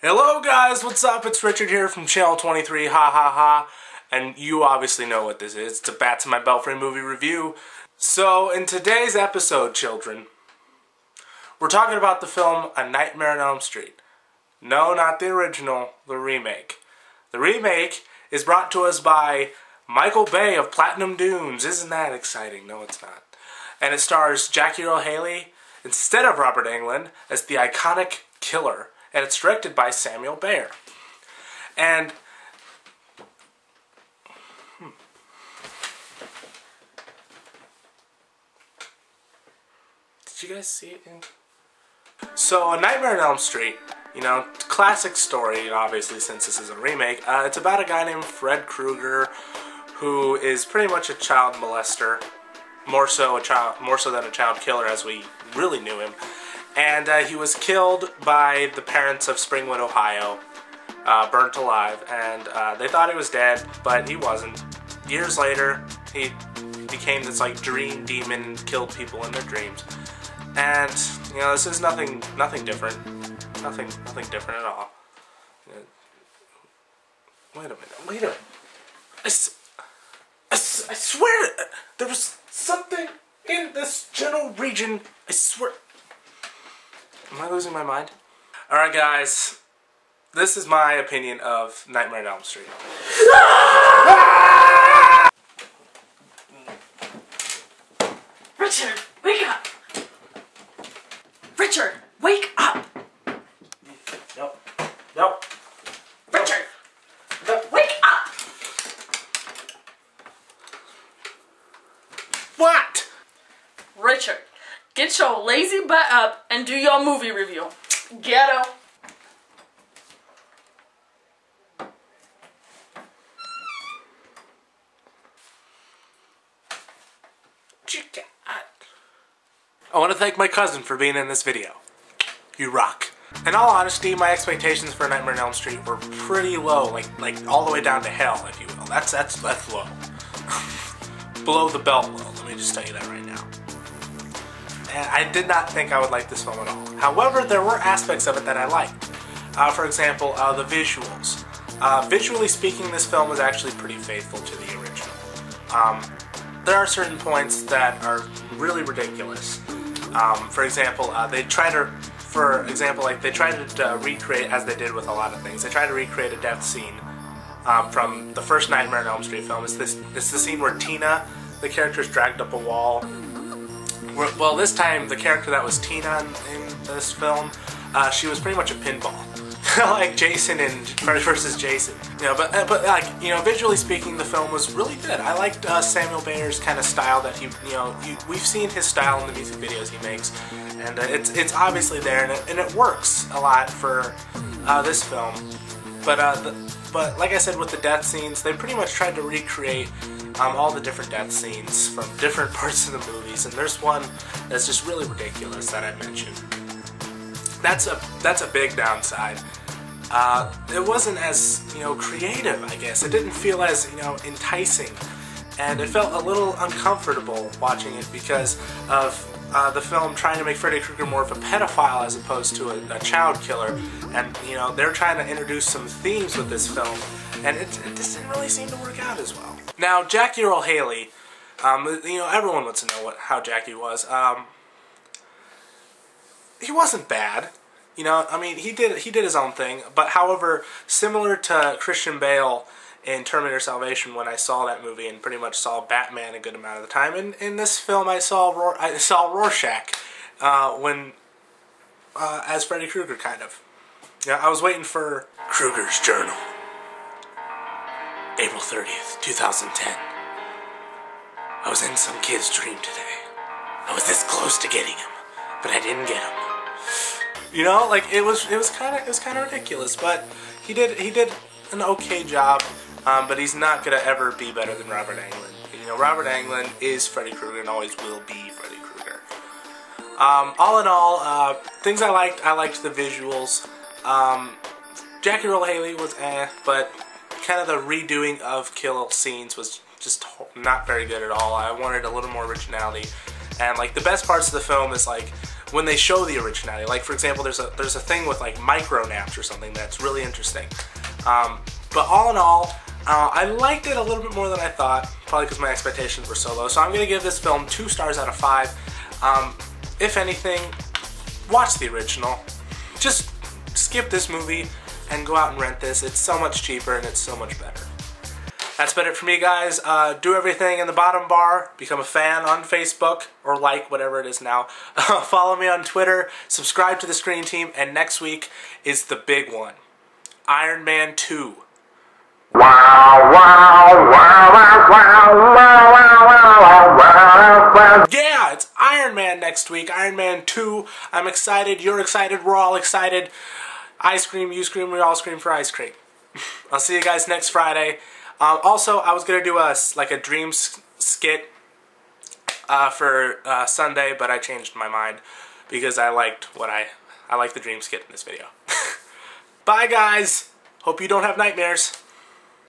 Hello guys, what's up? It's Richard here from Channel 23, ha ha ha. And you obviously know what this is. It's a Bats in My Belfry movie review. So, in today's episode, children, we're talking about the film A Nightmare on Elm Street. No, not the original, the remake. The remake is brought to us by Michael Bay of Platinum Dunes. Isn't that exciting? No, it's not. And it stars Jackie Earle Haley instead of Robert Englund as the iconic killer. And it's directed by Samuel Bayer. And did you guys see it? So, A Nightmare on Elm Street, you know, classic story, obviously, since this is a remake. It's about a guy named Fred Krueger, who is pretty much a child molester, more so than a child killer, as we really knew him. And he was killed by the parents of Springwood, Ohio, burnt alive, and they thought he was dead, but he wasn't. Years later, he became this like dream demon and killed people in their dreams. And you know, this is nothing different, nothing different at all. Wait a minute. I swear there was something in this general region. I swear. Am I losing my mind? Alright guys, this is my opinion of Nightmare on Elm Street. Richard, wake up! Richard, wake up! Nope. Richard, wake up! What? Richard, get your lazy butt up and do your movie review. Ghetto. I want to thank my cousin for being in this video. You rock. In all honesty, my expectations for Nightmare on Elm Street were pretty low, like all the way down to hell, if you will. That's low. Below the belt low, let me just tell you that right now. And I did not think I would like this film at all. However, there were aspects of it that I liked. For example, the visuals. Visually speaking, this film is actually pretty faithful to the original. There are certain points that are really ridiculous. For example, they try to recreate, as they did with a lot of things, they try to recreate a death scene from the first Nightmare on Elm Street film. It's the scene where Tina, the character, is dragged up a wall. Well, this time, the character that was Tina in this film, she was pretty much a pinball. Like Jason in Freddy vs. Jason. You know, but like, you know, visually speaking, the film was really good. I liked Samuel Bayer's kind of style that we've seen his style in the music videos he makes, and it's obviously there, and it works a lot for this film. But like I said, with the death scenes, they pretty much tried to recreate all the different death scenes from different parts of the movies, and there's one that's just really ridiculous that I mentioned. That's a big downside. It wasn't as, you know, creative, I guess. It didn't feel as, you know, enticing, and it felt a little uncomfortable watching it because of the film trying to make Freddy Krueger more of a pedophile as opposed to a child killer. And, you know, they're trying to introduce some themes with this film, and it just didn't really seem to work out as well. Now, Jackie Earle Haley, you know, everyone wants to know how Jackie was. He wasn't bad. You know, I mean, he did his own thing, but however, similar to Christian Bale in Terminator Salvation, when I saw that movie and pretty much saw Batman a good amount of the time, in this film I saw Rorschach as Freddy Krueger, kind of. Yeah, I was waiting for Krueger's Journal, April 30th, 2010. I was in some kid's dream today. I was this close to getting him, but I didn't get him. You know, like it was kind of ridiculous, but he did an okay job. But he's not gonna ever be better than Robert Englund. You know, Robert Englund is Freddy Krueger and always will be Freddy Krueger. All in all, things I liked the visuals. Jackie Earle Haley was but kind of the redoing of kill scenes was just not very good at all. I wanted a little more originality. And like the best parts of the film is like when they show the originality. Like, for example, there's a thing with like micro naps or something that's really interesting. But all in all, I liked it a little bit more than I thought, probably because my expectations were so low. So I'm going to give this film 2 stars out of 5. If anything, watch the original. Just skip this movie and go out and rent this. It's so much cheaper and it's so much better. That's been it for me, guys. Do everything in the bottom bar. Become a fan on Facebook, or like, whatever it is now. Follow me on Twitter. Subscribe to the Screen Team. And next week is the big one. Iron Man 2. Yeah, it's Iron Man next week. Iron Man 2. I'm excited. You're excited. We're all excited. I scream, you scream, we all scream for ice cream. I'll see you guys next Friday. Also, I was gonna do a Dreams skit for Sunday, but I changed my mind because I liked the Dream skit in this video. Bye, guys. Hope you don't have nightmares.